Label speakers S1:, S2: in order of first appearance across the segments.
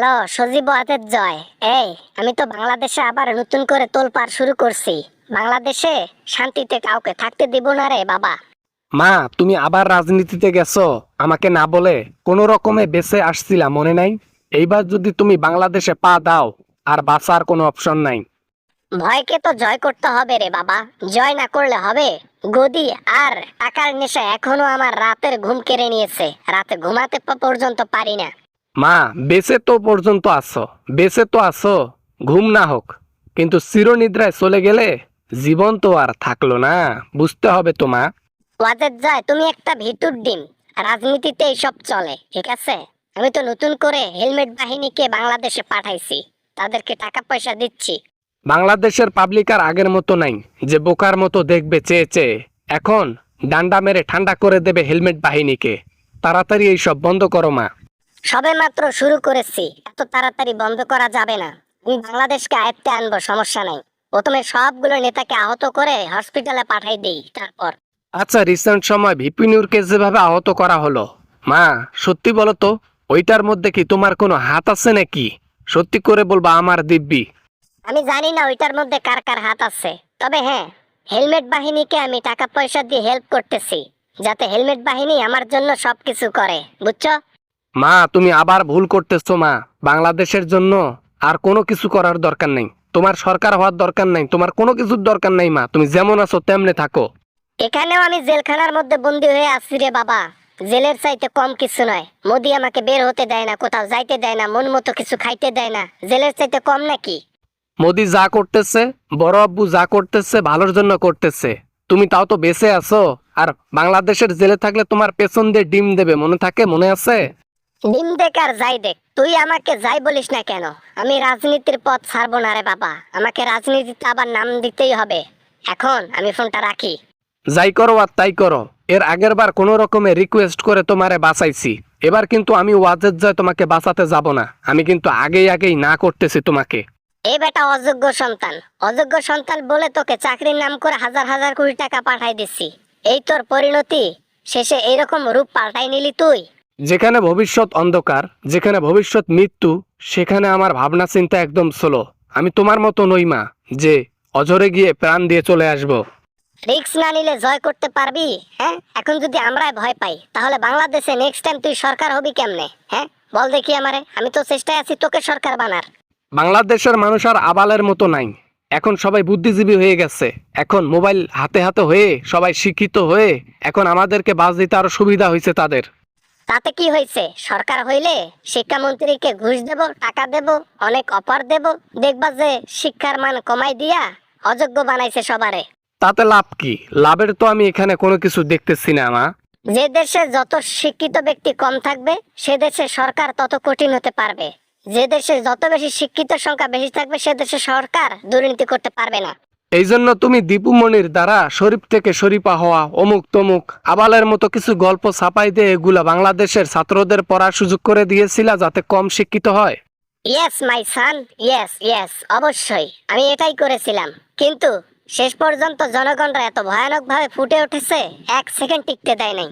S1: Hello, Sajeeb Wazed Joy. এই, আমি তো বাংলাদেশে আবার নতুন করে তোলপাড় শুরু করছি। বাংলাদেশে শান্তিতে কাউকে থাকতে দিব না রে বাবা।
S2: মা, তুমি আবার রাজনীতিতে গেছো আমাকে না বলে? কোনো রকমে বেঁচে আসছিলাম, মনে নাই? এইবার যদি তুমি বাংলাদেশে পা দাও, আর বাঁচার কোনো অপশন নাই।
S1: ভয়কে তো জয় করতে হবে রে বাবা, জয় না করলে হবে? গদি আর টাকার নেশা এখনো আমার রাতের ঘুম কেড়ে নিয়েছে। রাতে ঘুমাতে পর্যন্ত পারি না।
S2: মা, বেঁচে তো পর্যন্ত আছো, বেঁচে তো আছো, ঘুম না হোক, কিন্তু চিরনিদ্রায় চলে গেলে জীবন তো আর থাকলো না। বুঝতে হবে তো মা।
S1: ওয়াজেদ জয়, তুমি একটা ভিতুর ডিম। রাজনীতিতে এইসব চলে, ঠিক আছে? আমি তো নতুন করে হেলমেট বাহিনীকে বাংলাদেশে পাঠাইছি, তাদেরকে টাকা পয়সা দিচ্ছি।
S2: বাংলাদেশের পাবলিক আর আগের মতো নাই যে বোকার মতো দেখবে চেয়ে চেয়ে। এখন ডান্ডা মেরে ঠান্ডা করে দেবে হেলমেট বাহিনীকে। তাড়াতাড়ি এইসব বন্ধ করো মা।
S1: সবে মাত্র শুরু করেছি, এত তাড়াতাড়ি বন্ধ করা যাবে না। আমি বাংলাদেশকে আয়ত্তে আনবো, সমস্যা নাই। প্রথমে সবগুলো নেতাকে আহত করে হসপিটালে পাঠাই দেই, তারপর।
S2: আচ্ছা, রিসেন্ট সময় ভিপি নূরকে যেভাবে আহত করা হলো, মা সত্যি বলো তো, ওইটার মধ্যে কি তোমার কোনো হাত আছে নাকি? সত্যি করে বলবা আমার দিব্যি।
S1: আমি জানি না ওইটার মধ্যে কার কার হাত আছে, তবে হ্যাঁ, হেলমেট বাহিনীকে আমি টাকা পয়সা দিয়ে হেল্প করতেছি, যাতে হেলমেট বাহিনী আমার জন্য সবকিছু করে, বুঝছো?
S2: মা, তুমি আবার ভুল করতেছো মা। বাংলাদেশের জন্য আর কোনো কিছু করার দরকার নেই। তোমার সরকার হওয়ার দরকার নাই, তোমার কোনো কিছুর দরকার নাই মা। তুমি যেমন আছো তেমনে থাকো।
S1: এখানেও আমি জেলখানার মধ্যে বন্দী হয়ে আছি রে বাবা। জেলের চাইতে কম কিছু নয়। মোদি আমাকে বের হতে দেয় না, কোথাও যাইতে দেয় না, মন মতো কিছু খাইতে দেয় না। জেলের চাইতে কম নাকি?
S2: মোদি যা করতেছে, বড় আব্বু যা করতেছে ভালোর জন্য করতেছে। তুমি তাও তো বেঁচে আছো। আর বাংলাদেশের জেলে থাকলে তোমার পেছন দিয়ে ডিম দেবে, মনে থাকে? মনে আছে?
S1: ডিম দেখ আর যাই দেখ, তুই আমাকে যাই বলিস না কেন, আমি রাজনীতির পথ ছাড়বো না রে বাবা। আমাকে রাজনীতিতে আবার নাম দিতেই হবে। এখন আমি ফোনটা রাখি।
S2: যাই করো আর তাই করো। এর আগের বার কোনো রকমে রিকোয়েস্ট করে তোমারে বাঁচাইছি। এবার কিন্তু আমি ওয়াজেদ জয় তোমাকে বাঁচাতে যাব না। আমি কিন্তু আগেই আগেই না করতেছি তোমাকে।
S1: এই বেটা অযোগ্য সন্তান, অযোগ্য সন্তান বলে তোকে চাকরির নাম করে হাজার হাজার কোটি টাকা পাঠাই দিচ্ছি। এই তোর পরিণতি, শেষে এইরকম রূপ পাল্টাই নিলি তুই।
S2: যেখানে ভবিষ্যৎ অন্ধকার, যেখানে ভবিষ্যৎ মৃত্যু, সেখানে আমার ভাবনা চিন্তা একদম স্লো। আমি তোমার মতো নই মা, যে অঝরে গিয়ে প্রাণ দিয়ে চলে আসব।
S1: রিস্ক না নিলে জয় করতে পারবি? হ্যাঁ, এখন যদি আমরাই ভয় পাই, তাহলে বাংলাদেশে নেক্সট টাইম তুই সরকার হবি কেমনে? হ্যাঁ, বল দেখি আমারে। আমি তো চেষ্টায় আছি তোকে সরকার বানার।
S2: বাংলাদেশের মানুষ আর আবালের মতো নাই। এখন সবাই বুদ্ধিজীবী হয়ে গেছে। এখন মোবাইল হাতে হাতে হয়ে সবাই শিক্ষিত হয়ে এখন আমাদেরকে বাজ দিতে আরো সুবিধা হয়েছে তাদের।
S1: তাতে কি হয়েছে? সরকার হইলে শিক্ষামন্ত্রীকে ঘুষ দেব, টাকা দেব, অনেক অফার দেব, দেখবা যে শিক্ষার মান কমাই দিয়া অযোগ্য বানাইছে সবারে।
S2: তাতে লাভ কি? লাভের তো আমি এখানে কোনো কিছু দেখতেছি না মা।
S1: যে দেশে যত শিক্ষিত ব্যক্তি কম থাকবে, সে দেশে সরকার তত কঠিন হতে পারবে। যে দেশে যত বেশি শিক্ষিত সংখ্যা বেশি থাকবে, সে দেশে সরকার দুর্নীতি করতে পারবে না।
S2: এই জন্য তুমি দীপু মনির দ্বারা শরীফ থেকে শরীফা হওয়া, অমুক তমুক আবালের মতো কিছু গল্প ছাপাই দিয়ে এগুলা বাংলাদেশের ছাত্রদের পড়ার সুযোগ করে দিয়েছিলা, যাতে কম শিক্ষিত হয়।
S1: Yes my son, yes yes, অবশ্যই আমি এটাই করেছিলাম। কিন্তু শেষ পর্যন্ত জনগণরা এত ভয়ানকভাবে ফুটে উঠেছে, এক সেকেন্ড টিকতে দেয় নাই।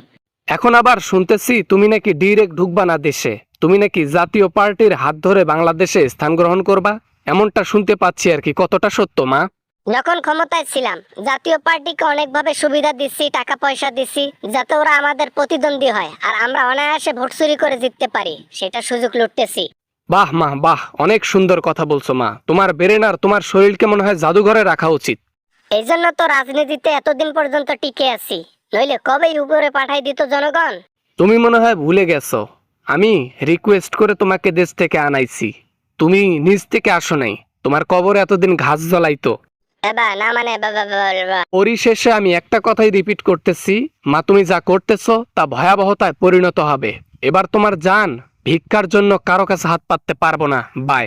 S2: এখন আবার শুনতেছি তুমি নাকি ডিরেক্ট ঢুকবা না দেশে। তুমি নাকি জাতীয় পার্টির হাত ধরে বাংলাদেশে স্থান গ্রহণ করবা, এমনটা শুনতে পাচ্ছি আর কি। কতটা সত্য মা?
S1: যখন ক্ষমতায় ছিলাম, জাতীয় পার্টিকে অনেকভাবে সুবিধা দিচ্ছি, টাকা পয়সা দিচ্ছি, যাতে ওরা আমাদের প্রতিদ্বন্দ্বী হয় আর আমরা অনায়াসে ভোট চুরি করে জিততে পারি, সেটা সুযোগ লুটতেছি।
S2: বাহ মা, বাহ, অনেক সুন্দর কথা বলছো মা। তোমার ব্রেন আর তোমার শরীরকে মনে হয় জাদুঘরে রাখা উচিত।
S1: এই জন্য তো রাজনীতিতে এতদিন পর্যন্ত টিকে আছি, নইলে কবেই উপরে পাঠাই দিত জনগণ।
S2: তুমি মনে হয় ভুলে গেছো, আমি রিকোয়েস্ট করে তোমাকে দেশ থেকে আনাইছি। তুমি নিজ থেকে আসো নাই। তোমার কবরে এতদিন ঘাস জ্বলাইতো।
S1: এবার না মানে
S2: পরিশেষে আমি একটা কথাই রিপিট করতেছি, মা, তুমি যা করতেছো তা ভয়াবহতায় পরিণত হবে। এবার তোমার জান ভিক্ষার জন্য কারো কাছে হাত পাততে পারবো না। বাই।